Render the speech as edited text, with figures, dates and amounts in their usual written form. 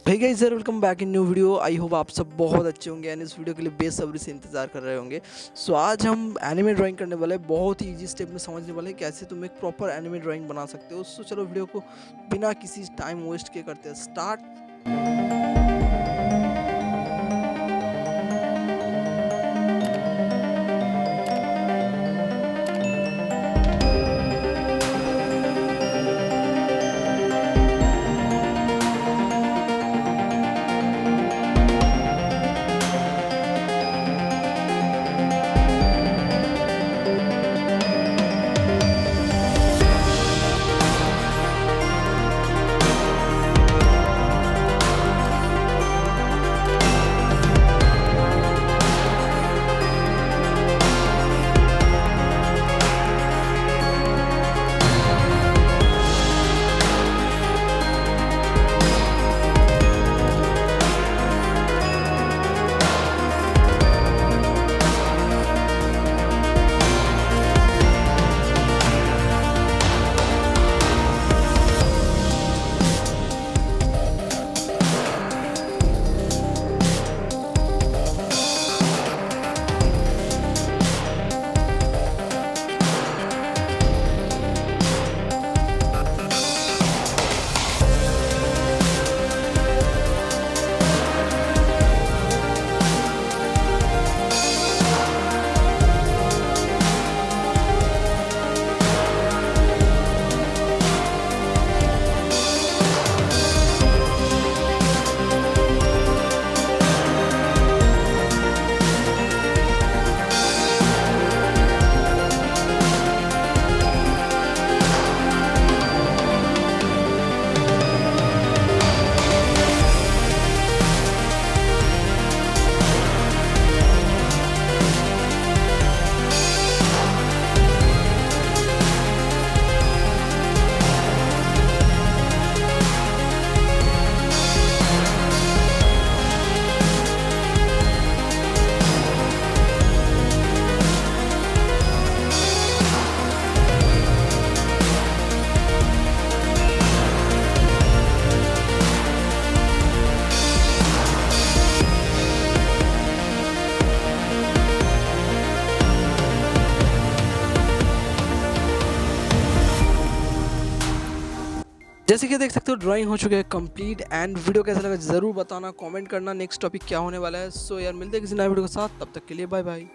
Hey guys sir, welcome back in new video. I hope आप सब बहुत अच्छे होंगे एंड इस वीडियो के लिए बेसब्री से इंतजार कर रहे होंगे। सो आज हम एनिमे ड्राइंग करने वाले हैं, बहुत ही इजी स्टेप में समझने वाले हैं कैसे तुम एक प्रॉपर एनिमे ड्राइंग बना सकते हो। सो चलो वीडियो को बिना किसी टाइम वेस्ट के करते हैं स्टार्ट। जैसे कि देख सकते हो ड्राइंग हो चुका है कंप्लीट। एंड वीडियो कैसा लगा ज़रूर बताना, कमेंट करना नेक्स्ट टॉपिक क्या होने वाला है। सो यार मिलते हैं किसी नए वीडियो के साथ, तब तक के लिए बाय बाय।